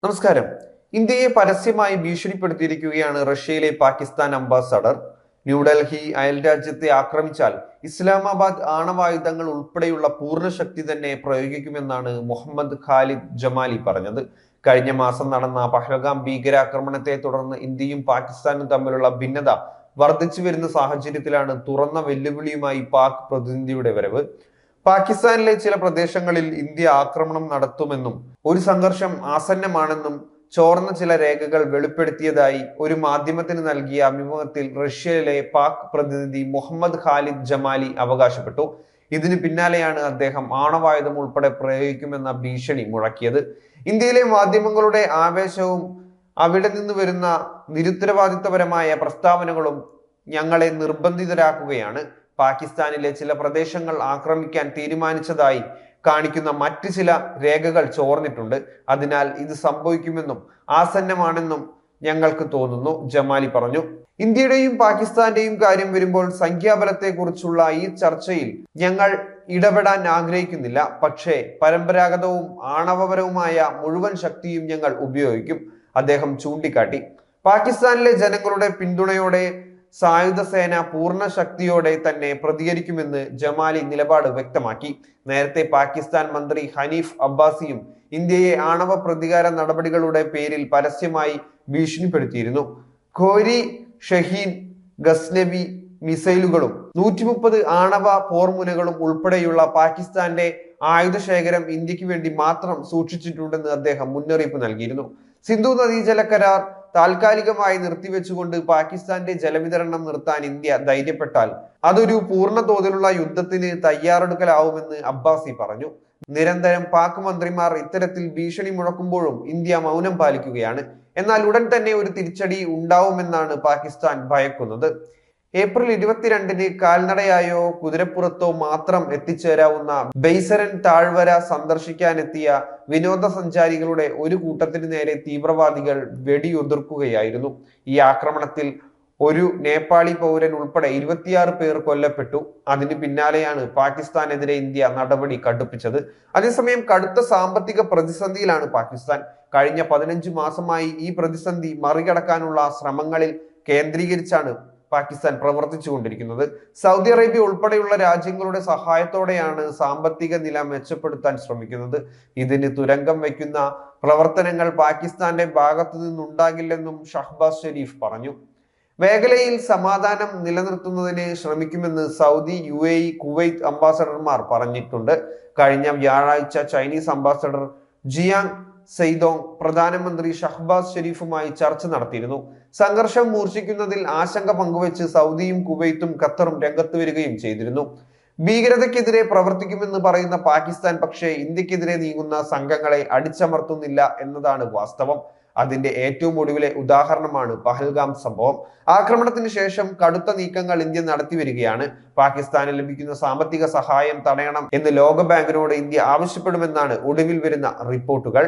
നമസ്കാരം. ഇന്ത്യയെ പരസ്യമായി ഭീഷണിപ്പെടുത്തിയിരിക്കുകയാണ് റഷ്യയിലെ പാകിസ്ഥാൻ അംബാസഡർ. ന്യൂഡൽഹി അയൽരാജ്യത്തെ ആക്രമിച്ചാൽ ഇസ്ലാമാബാദ് ആണവായുധങ്ങൾ ഉൾപ്പെടെയുള്ള പൂർണ്ണശക്തി തന്നെ പ്രയോഗിക്കുമെന്നാണ് മുഹമ്മദ് ഖാലിദ് ജമാലി പറഞ്ഞത്. കഴിഞ്ഞ മാസം നടന്ന പഹൽഗാം ഭീകരാക്രമണത്തെ തുടർന്ന് ഇന്ത്യയും പാകിസ്ഥാനും തമ്മിലുള്ള ഭിന്നത വർദ്ധിച്ചു വരുന്ന സാഹചര്യത്തിലാണ് തുറന്ന വെല്ലുവിളിയുമായി പാക് പ്രതിനിധിയുടെ വരവ്. പാകിസ്ഥാനിലെ ചില പ്രദേശങ്ങളിൽ ഇന്ത്യ ആക്രമണം നടത്തുമെന്നും ഒരു സംഘർഷം ആസന്നമാണെന്നും ചോർന്ന ചില രേഖകൾ വെളിപ്പെടുത്തിയതായി ഒരു മാധ്യമത്തിന് നൽകിയ അഭിമുഖത്തിൽ റഷ്യയിലെ പാക് പ്രതിനിധി മുഹമ്മദ് ഖാലിദ് ജമാലി അവകാശപ്പെട്ടു. ഇതിന് പിന്നാലെയാണ് അദ്ദേഹം ആണവായുധം ഉൾപ്പെടെ പ്രയോഗിക്കുമെന്ന ഭീഷണി മുഴക്കിയത്. ഇന്ത്യയിലെ മാധ്യമങ്ങളുടെ ആവേശവും അവിടെ നിന്ന് വരുന്ന നിരുത്തരവാദിത്തപരമായ പ്രസ്താവനകളും ഞങ്ങളെ നിർബന്ധിതരാക്കുകയാണ്. പാകിസ്ഥാനിലെ ചില പ്രദേശങ്ങൾ ആക്രമിക്കാൻ തീരുമാനിച്ചതായി കാണിക്കുന്ന മറ്റ് ചില രേഖകൾ ചോർന്നിട്ടുണ്ട്. അതിനാൽ ഇത് സംഭവിക്കുമെന്നും ആസന്നമാണെന്നും ഞങ്ങൾക്ക് തോന്നുന്നു, ജമാലി പറഞ്ഞു. ഇന്ത്യയുടെയും പാകിസ്ഥാന്റെയും കാര്യം വരുമ്പോൾ സംഖ്യാബലത്തെക്കുറിച്ചുള്ള ഈ ചർച്ചയിൽ ഞങ്ങൾ ഇടപെടാൻ ആഗ്രഹിക്കുന്നില്ല. പക്ഷേ പരമ്പരാഗതവും ആണവപരവുമായ മുഴുവൻ ശക്തിയും ഞങ്ങൾ ഉപയോഗിക്കും, അദ്ദേഹം ചൂണ്ടിക്കാട്ടി. പാകിസ്ഥാനിലെ ജനങ്ങളുടെ പിന്തുണയോടെ സായുധ സേന പൂർണ്ണ ശക്തിയോടെ തന്നെ പ്രതികരിക്കുമെന്ന് ജമാലി നിലപാട് വ്യക്തമാക്കി. നേരത്തെ പാകിസ്ഥാൻ മന്ത്രി ഹനീഫ് അബ്ബാസിയും ഇന്ത്യയെ ആണവ പ്രതികാര നടപടികളുടെ പേരിൽ പരസ്യമായി ഭീഷണിപ്പെടുത്തിയിരുന്നു. ഖോരി, ഷഹീൻ, ഗസ്നവി മിസൈലുകളും 130 ആണവ പോർമുനകളും ഉൾപ്പെടെയുള്ള പാകിസ്ഥാന്റെ ആയുധശേഖരം ഇന്ത്യക്ക് വേണ്ടി മാത്രം സൂക്ഷിച്ചിട്ടുണ്ടെന്ന് അദ്ദേഹം മുന്നറിയിപ്പ് നൽകിയിരുന്നു. സിന്ധു നദീജല കരാർ താൽക്കാലികമായി നിർത്തിവെച്ചുകൊണ്ട് പാകിസ്ഥാന്റെ ജലവിതരണം നിർത്താൻ ഇന്ത്യ ധൈര്യപ്പെട്ടാൽ അതൊരു പൂർണ്ണ തോതിലുള്ള യുദ്ധത്തിന് തയ്യാറെടുക്കലാവുമെന്ന് അബ്ബാസി പറഞ്ഞു. നിരന്തരം പാക് മന്ത്രിമാർ ഇത്തരത്തിൽ ഭീഷണി മുഴക്കുമ്പോഴും ഇന്ത്യ മൗനം പാലിക്കുകയാണ്. എന്നാൽ ഉടൻ തന്നെ ഒരു തിരിച്ചടി ഉണ്ടാവുമെന്നാണ് പാകിസ്ഥാൻ ഭയക്കുന്നത്. ഏപ്രിൽ 22-ന് കാൽനടയായോ കുതിരപ്പുറത്തോ മാത്രം എത്തിച്ചേരാവുന്ന ബെയ്സരൻ താഴ്വര സന്ദർശിക്കാനെത്തിയ വിനോദസഞ്ചാരികളുടെ ഒരു കൂട്ടത്തിന് നേരെ തീവ്രവാദികൾ വെടിയുതിർക്കുകയായിരുന്നു. ഈ ആക്രമണത്തിൽ ഒരു നേപ്പാളി പൗരൻ ഉൾപ്പെടെ 26 പേർ കൊല്ലപ്പെട്ടു. അതിന് പിന്നാലെയാണ് പാകിസ്ഥാനെതിരെ ഇന്ത്യ നടപടി കടുപ്പിച്ചത്. അതേസമയം കടുത്ത സാമ്പത്തിക പ്രതിസന്ധിയിലാണ് പാകിസ്ഥാൻ. കഴിഞ്ഞ 15 മാസമായി ഈ പ്രതിസന്ധി മറികടക്കാനുള്ള ശ്രമങ്ങളിൽ കേന്ദ്രീകരിച്ചാണ് പാകിസ്ഥാൻ പ്രവർത്തിച്ചുകൊണ്ടിരിക്കുന്നത്. സൗദി അറേബ്യ ഉൾപ്പെടെയുള്ള രാജ്യങ്ങളുടെ സഹായത്തോടെയാണ് സാമ്പത്തിക നില മെച്ചപ്പെടുത്താൻ ശ്രമിക്കുന്നത്. ഇതിന് തുരങ്കം വയ്ക്കുന്ന പ്രവർത്തനങ്ങൾ പാകിസ്ഥാന്റെ ഭാഗത്തു നിന്നുണ്ടാകില്ലെന്നും ഷഹ്ബാസ് ഷെരീഫ് പറഞ്ഞു. മേഖലയിൽ സമാധാനം നിലനിർത്തുന്നതിന് ശ്രമിക്കുമെന്ന് സൗദി, UAE, കുവൈത്ത് അംബാസഡർമാർ പറഞ്ഞിട്ടുണ്ട്. കഴിഞ്ഞ വ്യാഴാഴ്ച ചൈനീസ് അംബാസഡർ ജിയാങ് സെയ്തോങ് പ്രധാനമന്ത്രി ഷഹ്ബാസ് ഷെരീഫുമായി ചർച്ച നടത്തിയിരുന്നു. സംഘർഷം മൂർച്ഛിക്കുന്നതിൽ ആശങ്ക പങ്കുവെച്ച് സൗദിയും കുവൈത്തും ഖത്തറും രംഗത്ത് വരികയും ചെയ്തിരുന്നു. ഭീകരതയ്ക്കെതിരെ പ്രവർത്തിക്കുമെന്ന് പറയുന്ന പാകിസ്ഥാൻ പക്ഷേ ഇന്ത്യക്കെതിരെ നീങ്ങുന്ന സംഘങ്ങളെ അടിച്ചമർത്തുന്നില്ല എന്നതാണ് വാസ്തവം. അതിന്റെ ഏറ്റവും ഒടുവിലെ ഉദാഹരണമാണ് പഹൽഗാം സംഭവം. ആക്രമണത്തിന് ശേഷം കടുത്ത നീക്കങ്ങൾ ഇന്ത്യ നടത്തി വരികയാണ്. പാകിസ്ഥാന് ലഭിക്കുന്ന സാമ്പത്തിക സഹായം തടയണം എന്ന് ലോകബാങ്കിനോട് ഇന്ത്യ ആവശ്യപ്പെടുമെന്നാണ് ഒടുവിൽ വരുന്ന റിപ്പോർട്ടുകൾ.